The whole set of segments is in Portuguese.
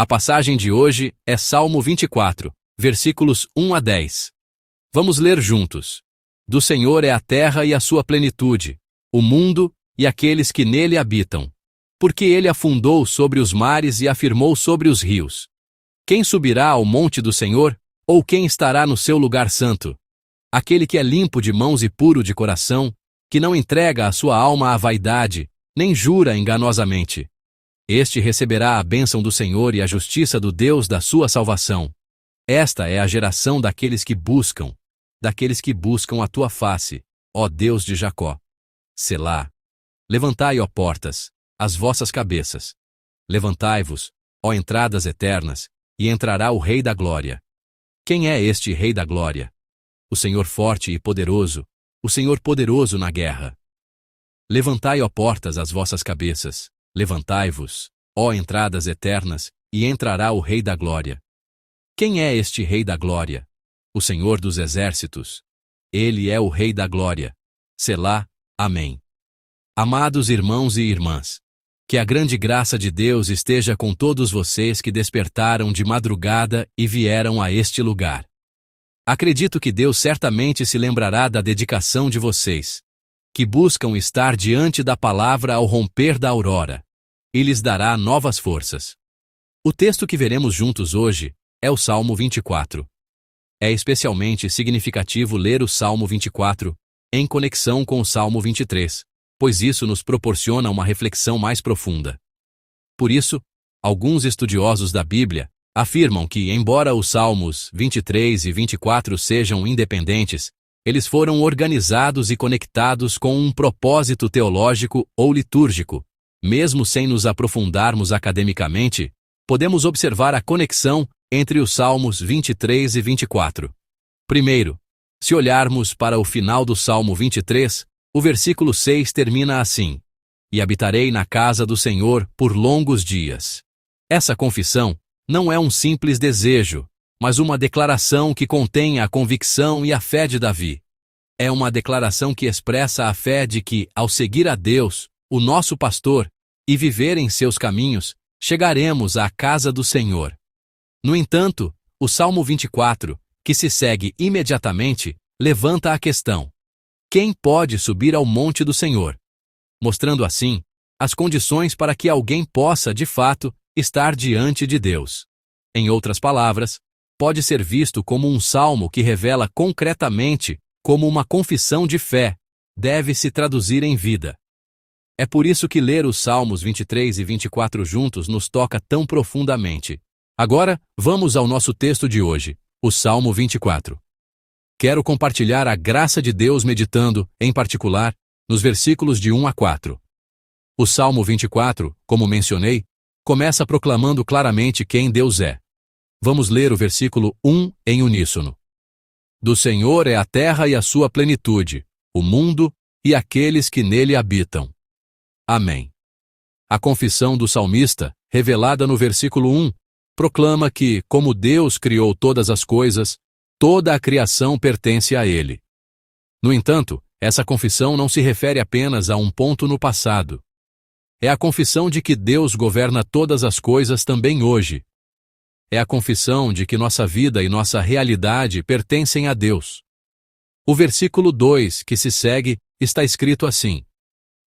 A passagem de hoje é Salmo 24, versículos 1 a 10. Vamos ler juntos. Do Senhor é a terra e a sua plenitude, o mundo e aqueles que nele habitam. Porque ele afundou sobre os mares e afirmou sobre os rios. Quem subirá ao monte do Senhor, ou quem estará no seu lugar santo? Aquele que é limpo de mãos e puro de coração, que não entrega a sua alma à vaidade, nem jura enganosamente. Este receberá a bênção do Senhor e a justiça do Deus da sua salvação. Esta é a geração daqueles que buscam a tua face, ó Deus de Jacó. Selá. Levantai, ó portas, as vossas cabeças. Levantai-vos, ó entradas eternas, e entrará o Rei da Glória. Quem é este Rei da Glória? O Senhor forte e poderoso, o Senhor poderoso na guerra. Levantai, ó portas, as vossas cabeças. Levantai-vos, ó entradas eternas, e entrará o Rei da Glória. Quem é este Rei da Glória? O Senhor dos Exércitos. Ele é o Rei da Glória. Selá. Amém. Amados irmãos e irmãs, que a grande graça de Deus esteja com todos vocês que despertaram de madrugada e vieram a este lugar. Acredito que Deus certamente se lembrará da dedicação de vocês, que buscam estar diante da palavra ao romper da aurora, e lhes dará novas forças. O texto que veremos juntos hoje é o Salmo 24. É especialmente significativo ler o Salmo 24 em conexão com o Salmo 23, pois isso nos proporciona uma reflexão mais profunda. Por isso, alguns estudiosos da Bíblia afirmam que, embora os Salmos 23 e 24 sejam independentes, eles foram organizados e conectados com um propósito teológico ou litúrgico. Mesmo sem nos aprofundarmos academicamente, podemos observar a conexão entre os Salmos 23 e 24. Primeiro, se olharmos para o final do Salmo 23, o versículo 6 termina assim: E habitarei na casa do Senhor por longos dias. Essa confissão não é um simples desejo, mas uma declaração que contém a convicção e a fé de Davi. É uma declaração que expressa a fé de que, ao seguir a Deus, o nosso pastor, e viver em seus caminhos, chegaremos à casa do Senhor. No entanto, o Salmo 24, que se segue imediatamente, levanta a questão: quem pode subir ao monte do Senhor? Mostrando assim as condições para que alguém possa, de fato, estar diante de Deus. Em outras palavras, pode ser visto como um salmo que revela concretamente como uma confissão de fé deve se traduzir em vida. É por isso que ler os Salmos 23 e 24 juntos nos toca tão profundamente. Agora, vamos ao nosso texto de hoje, o Salmo 24. Quero compartilhar a graça de Deus meditando, em particular, nos versículos de 1 a 4. O Salmo 24, como mencionei, começa proclamando claramente quem Deus é. Vamos ler o versículo 1 em uníssono. Do Senhor é a terra e a sua plenitude, o mundo e aqueles que nele habitam. Amém. A confissão do salmista, revelada no versículo 1, proclama que, como Deus criou todas as coisas, toda a criação pertence a Ele. No entanto, essa confissão não se refere apenas a um ponto no passado. É a confissão de que Deus governa todas as coisas também hoje. É a confissão de que nossa vida e nossa realidade pertencem a Deus. O versículo 2, que se segue, está escrito assim: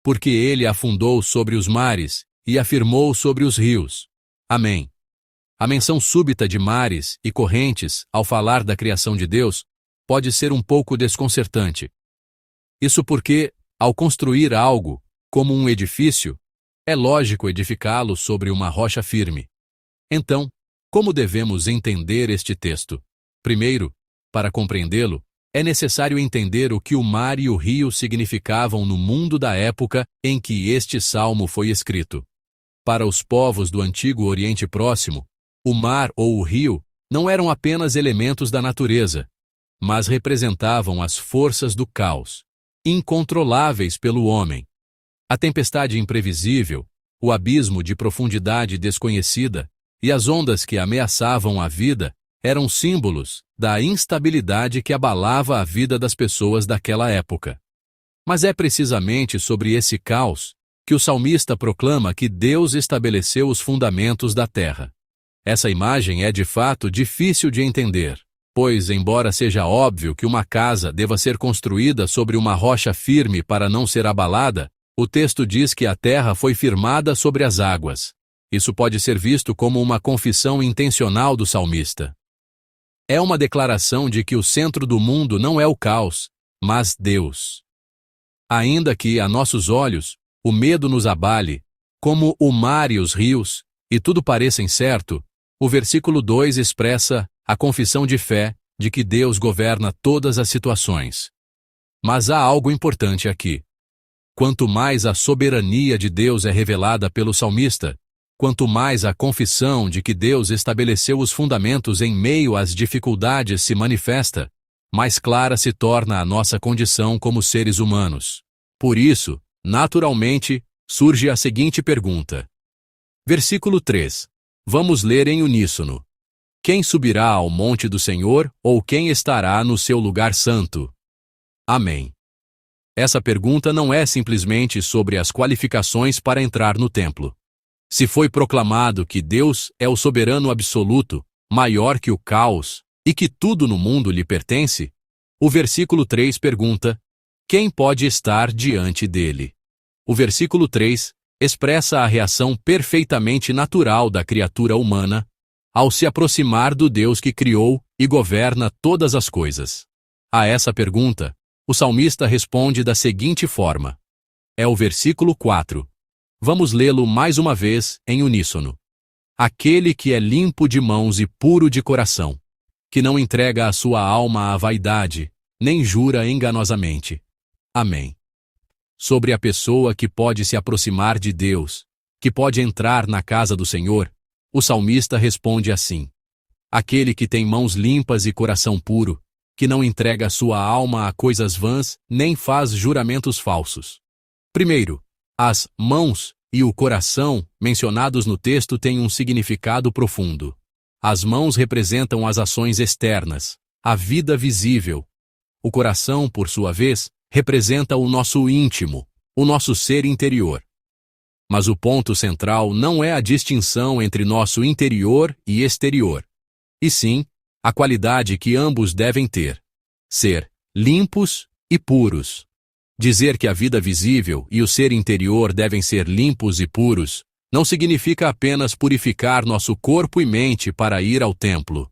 Porque Ele afundou sobre os mares e afirmou sobre os rios. Amém. A menção súbita de mares e correntes, ao falar da criação de Deus, pode ser um pouco desconcertante. Isso porque, ao construir algo, como um edifício, é lógico edificá-lo sobre uma rocha firme. Então, como devemos entender este texto? Primeiro, para compreendê-lo, é necessário entender o que o mar e o rio significavam no mundo da época em que este salmo foi escrito. Para os povos do antigo Oriente Próximo, o mar ou o rio não eram apenas elementos da natureza, mas representavam as forças do caos, incontroláveis pelo homem. A tempestade imprevisível, o abismo de profundidade desconhecida e as ondas que ameaçavam a vida eram símbolos da instabilidade que abalava a vida das pessoas daquela época. Mas é precisamente sobre esse caos que o salmista proclama que Deus estabeleceu os fundamentos da terra. Essa imagem é de fato difícil de entender, pois, embora seja óbvio que uma casa deva ser construída sobre uma rocha firme para não ser abalada, o texto diz que a terra foi firmada sobre as águas. Isso pode ser visto como uma confissão intencional do salmista. É uma declaração de que o centro do mundo não é o caos, mas Deus. Ainda que, a nossos olhos, o medo nos abale, como o mar e os rios, e tudo pareça incerto, o versículo 2 expressa a confissão de fé de que Deus governa todas as situações. Mas há algo importante aqui. Quanto mais a soberania de Deus é revelada pelo salmista, quanto mais a confissão de que Deus estabeleceu os fundamentos em meio às dificuldades se manifesta, mais clara se torna a nossa condição como seres humanos. Por isso, naturalmente, surge a seguinte pergunta. Versículo 3. Vamos ler em uníssono. Quem subirá ao monte do Senhor, ou quem estará no seu lugar santo? Amém. Essa pergunta não é simplesmente sobre as qualificações para entrar no templo. Se foi proclamado que Deus é o soberano absoluto, maior que o caos, e que tudo no mundo lhe pertence, o versículo 3 pergunta: quem pode estar diante dele? O versículo 3 expressa a reação perfeitamente natural da criatura humana ao se aproximar do Deus que criou e governa todas as coisas. A essa pergunta, o salmista responde da seguinte forma. É o versículo 4. Vamos lê-lo mais uma vez em uníssono. Aquele que é limpo de mãos e puro de coração, que não entrega a sua alma à vaidade, nem jura enganosamente. Amém. Sobre a pessoa que pode se aproximar de Deus, que pode entrar na casa do Senhor, o salmista responde assim: aquele que tem mãos limpas e coração puro, que não entrega sua alma a coisas vãs, nem faz juramentos falsos. Primeiro, as mãos e o coração mencionados no texto têm um significado profundo. As mãos representam as ações externas, a vida visível. O coração, por sua vez, representa o nosso íntimo, o nosso ser interior. Mas o ponto central não é a distinção entre nosso interior e exterior, e sim a qualidade que ambos devem ter: ser limpos e puros. Dizer que a vida visível e o ser interior devem ser limpos e puros não significa apenas purificar nosso corpo e mente para ir ao templo.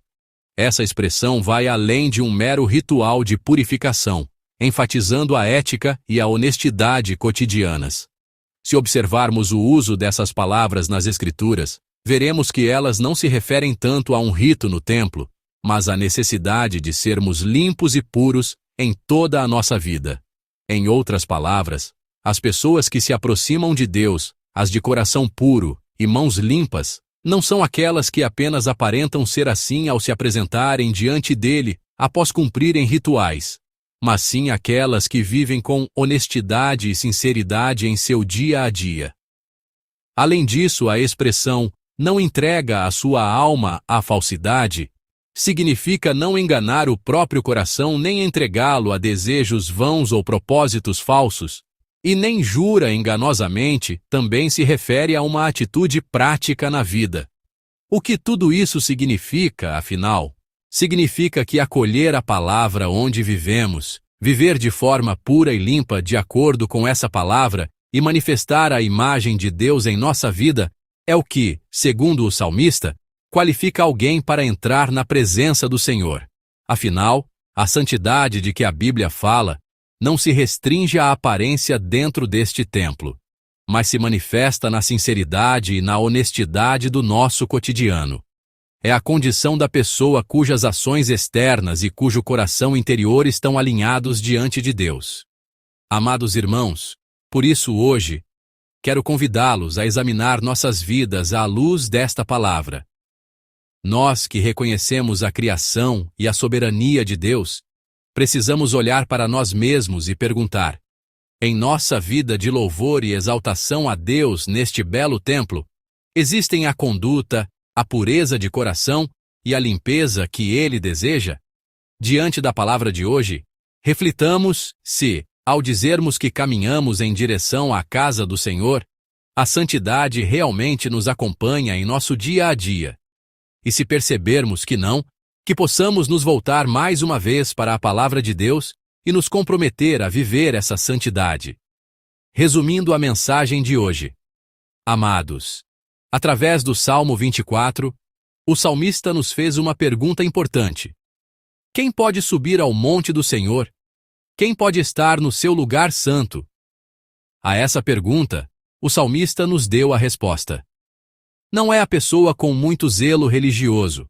Essa expressão vai além de um mero ritual de purificação, enfatizando a ética e a honestidade cotidianas. Se observarmos o uso dessas palavras nas Escrituras, veremos que elas não se referem tanto a um rito no templo, mas à necessidade de sermos limpos e puros em toda a nossa vida. Em outras palavras, as pessoas que se aproximam de Deus, as de coração puro e mãos limpas, não são aquelas que apenas aparentam ser assim ao se apresentarem diante dele após cumprirem rituais, mas sim aquelas que vivem com honestidade e sinceridade em seu dia a dia. Além disso, a expressão "não entrega a sua alma à falsidade" significa não enganar o próprio coração nem entregá-lo a desejos vãos ou propósitos falsos, e nem jura enganosamente também se refere a uma atitude prática na vida. O que tudo isso significa, afinal? Significa que acolher a palavra onde vivemos, viver de forma pura e limpa de acordo com essa palavra e manifestar a imagem de Deus em nossa vida é o que, segundo o salmista, qualifica alguém para entrar na presença do Senhor. Afinal, a santidade de que a Bíblia fala não se restringe à aparência dentro deste templo, mas se manifesta na sinceridade e na honestidade do nosso cotidiano. É a condição da pessoa cujas ações externas e cujo coração interior estão alinhados diante de Deus. Amados irmãos, por isso hoje, quero convidá-los a examinar nossas vidas à luz desta palavra. Nós que reconhecemos a criação e a soberania de Deus, precisamos olhar para nós mesmos e perguntar: em nossa vida de louvor e exaltação a Deus neste belo templo, existem a conduta, a pureza de coração e a limpeza que Ele deseja? Diante da palavra de hoje, reflitamos se, ao dizermos que caminhamos em direção à casa do Senhor, a santidade realmente nos acompanha em nosso dia a dia. e se percebermos que não, que possamos nos voltar mais uma vez para a palavra de Deus e nos comprometer a viver essa santidade. Resumindo a mensagem de hoje. Amados, através do Salmo 24, o salmista nos fez uma pergunta importante. Quem pode subir ao monte do Senhor? Quem pode estar no seu lugar santo? A essa pergunta, o salmista nos deu a resposta. Não é a pessoa com muito zelo religioso.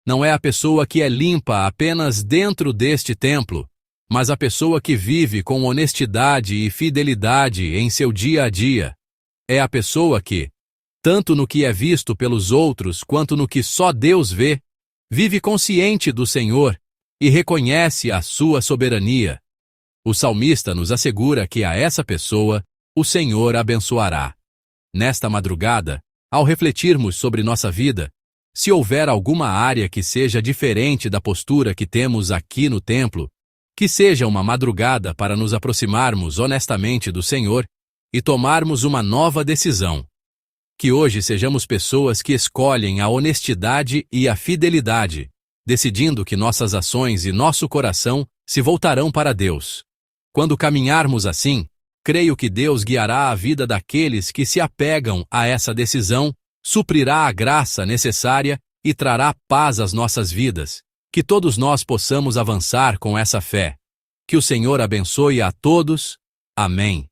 Não é a pessoa que é limpa apenas dentro deste templo, mas a pessoa que vive com honestidade e fidelidade em seu dia a dia. É a pessoa que, tanto no que é visto pelos outros quanto no que só Deus vê, vive consciente do Senhor e reconhece a sua soberania. O salmista nos assegura que a essa pessoa o Senhor abençoará. Nesta madrugada, ao refletirmos sobre nossa vida, se houver alguma área que seja diferente da postura que temos aqui no templo, que seja uma madrugada para nos aproximarmos honestamente do Senhor e tomarmos uma nova decisão. Que hoje sejamos pessoas que escolhem a honestidade e a fidelidade, decidindo que nossas ações e nosso coração se voltarão para Deus. Quando caminharmos assim, creio que Deus guiará a vida daqueles que se apegam a essa decisão, suprirá a graça necessária e trará paz às nossas vidas. Que todos nós possamos avançar com essa fé. Que o Senhor abençoe a todos. Amém.